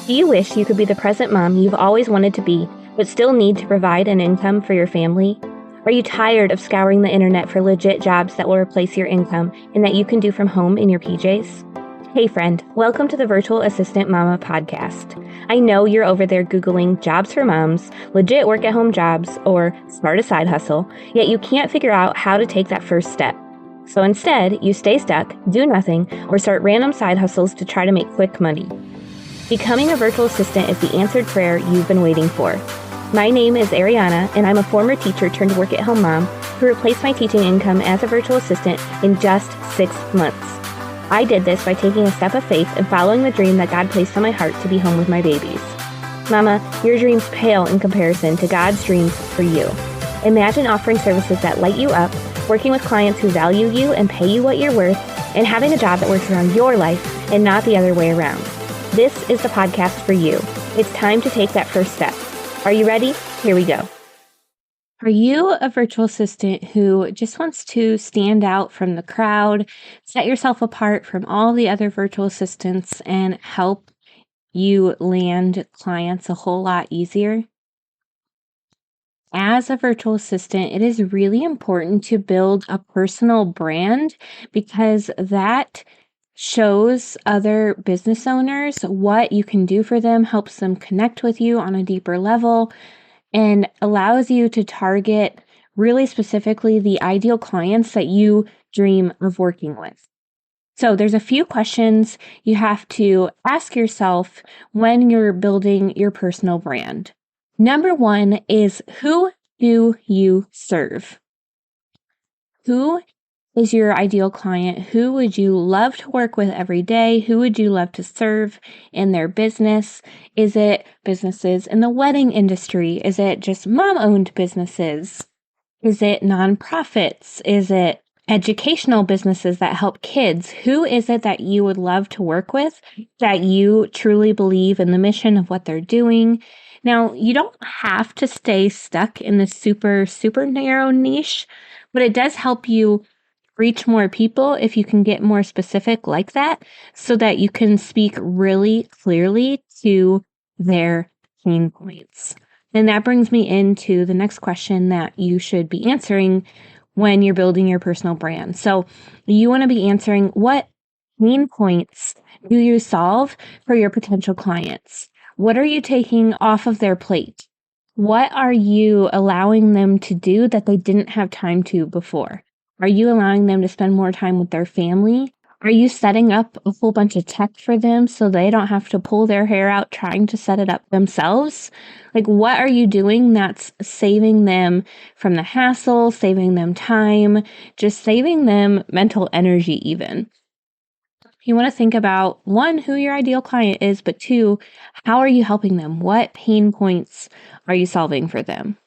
Do you wish you could be the present mom you've always wanted to be, but still need to provide an income for your family? Are you tired of scouring the internet for legit jobs that will replace your income and that you can do from home in your PJs? Hey friend, welcome to the Virtual Assistant Mama podcast. I know you're over there Googling jobs for moms, legit work at home jobs, or start a side hustle, yet you can't figure out how to take that first step. So instead, you stay stuck, do nothing, or start random side hustles to try to make quick money. Becoming a virtual assistant is the answered prayer you've been waiting for. My name is Ariana, and I'm a former teacher turned work-at-home mom who replaced my teaching income as a virtual assistant in just 6 months. I did this by taking a step of faith and following the dream that God placed on my heart to be home with my babies. Mama, your dreams pale in comparison to God's dreams for you. Imagine offering services that light you up, working with clients who value you and pay you what you're worth, and having a job that works around your life and not the other way around. This is the podcast for you. It's time to take that first step. Are you ready? Here we go. Are you a virtual assistant who just wants to stand out from the crowd, set yourself apart from all the other virtual assistants, and help you land clients a whole lot easier? As a virtual assistant, it is really important to build a personal brand because that shows other business owners what you can do for them, helps them connect with you on a deeper level, and allows you to target really specifically the ideal clients that you dream of working with. So there's a few questions you have to ask yourself when you're building your personal brand. Number one is, who do you serve? Who is your ideal client? Who would you love to work with every day? Who would you love to serve in their business? Is it businesses in the wedding industry? Is it just mom-owned businesses? Is it nonprofits? Is it educational businesses that help kids? Who is it that you would love to work with, that you truly believe in the mission of what they're doing? Now, you don't have to stay stuck in the super narrow niche, but it does help you reach more people if you can get more specific like that, so that you can speak really clearly to their pain points. And that brings me into the next question that you should be answering when you're building your personal brand. So you want to be answering, what pain points do you solve for your potential clients? What are you taking off of their plate? What are you allowing them to do that they didn't have time to before? Are you allowing them to spend more time with their family? Are you setting up a whole bunch of tech for them so they don't have to pull their hair out trying to set it up themselves? Like, what are you doing that's saving them from the hassle, saving them time, just saving them mental energy even? You want to think about, one, who your ideal client is, but two, how are you helping them? What pain points are you solving for them?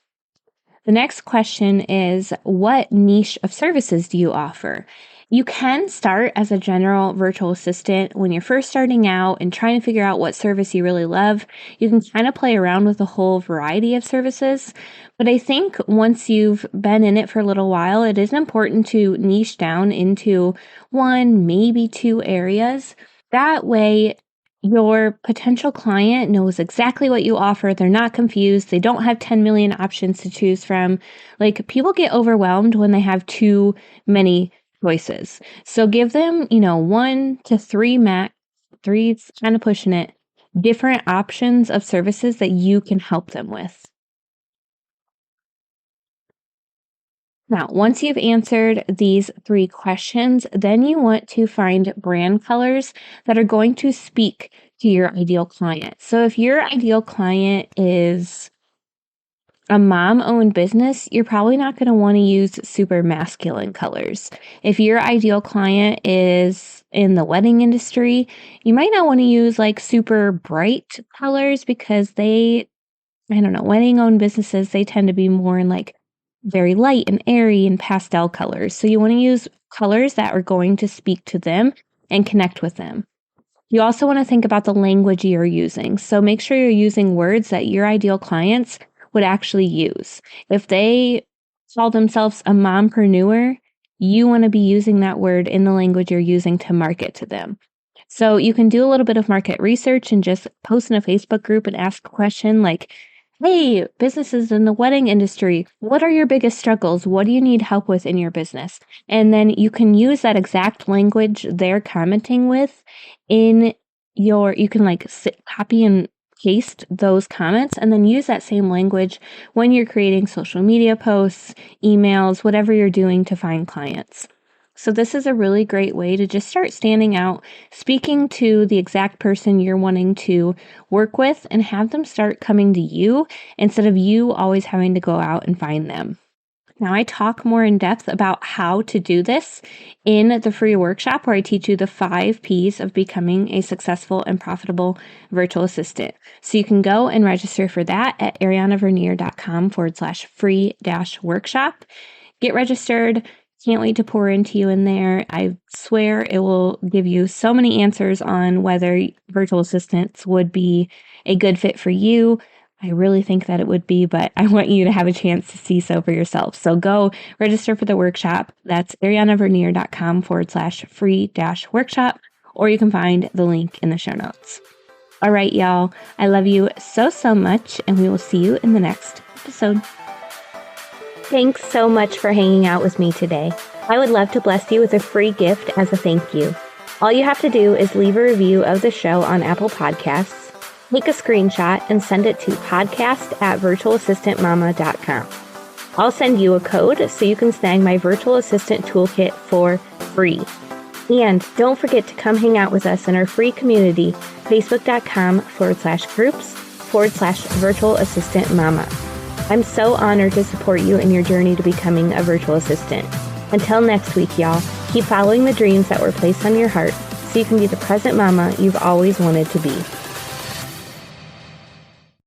The next question is, what niche of services do you offer? You can start as a general virtual assistant when you're first starting out and trying to figure out what service you really love. You can kind of play around with a whole variety of services. But I think once you've been in it for a little while, it is important to niche down into one, maybe two areas. That way, your potential client knows exactly what you offer. They're not confused. They don't have 10 million options to choose from. Like, people get overwhelmed when they have too many choices. So give them, 1 to 3 max, three's kind of pushing it, different options of services that you can help them with. Now, once you've answered these 3 questions, then you want to find brand colors that are going to speak to your ideal client. So if your ideal client is a mom-owned business, you're probably not going to want to use super masculine colors. If your ideal client is in the wedding industry, you might not want to use like super bright colors because wedding-owned businesses, they tend to be more in like very light and airy and pastel colors. So you want to use colors that are going to speak to them and connect with them. You also want to think about the language you're using. So make sure you're using words that your ideal clients would actually use. If they call themselves a mompreneur, you want to be using that word in the language you're using to market to them. So you can do a little bit of market research and just post in a Facebook group and ask a question like, hey, businesses in the wedding industry, what are your biggest struggles? What do you need help with in your business? And then you can use that exact language they're commenting with in you can like copy and paste those comments and then use that same language when you're creating social media posts, emails, whatever you're doing to find clients. So this is a really great way to just start standing out, speaking to the exact person you're wanting to work with, and have them start coming to you instead of you always having to go out and find them. Now, I talk more in depth about how to do this in the free workshop where I teach you the 5 P's of becoming a successful and profitable virtual assistant. So you can go and register for that at arianavernier.com/free-workshop. Get registered. Can't wait to pour into you in there. I swear it will give you so many answers on whether virtual assistants would be a good fit for you. I really think that it would be, but I want you to have a chance to see so for yourself. So go register for the workshop. That's arianavernier.com/free-workshop, or you can find the link in the show notes. All right, y'all. I love you so, so much, and we will see you in the next episode. Thanks so much for hanging out with me today. I would love to bless you with a free gift as a thank you. All you have to do is leave a review of the show on Apple Podcasts, take a screenshot, and send it to podcast@virtualassistantmama.com. I'll send you a code so you can snag my virtual assistant toolkit for free. And don't forget to come hang out with us in our free community, facebook.com/groups/virtualassistantmama. I'm so honored to support you in your journey to becoming a virtual assistant. Until next week, y'all, keep following the dreams that were placed on your heart so you can be the present mama you've always wanted to be.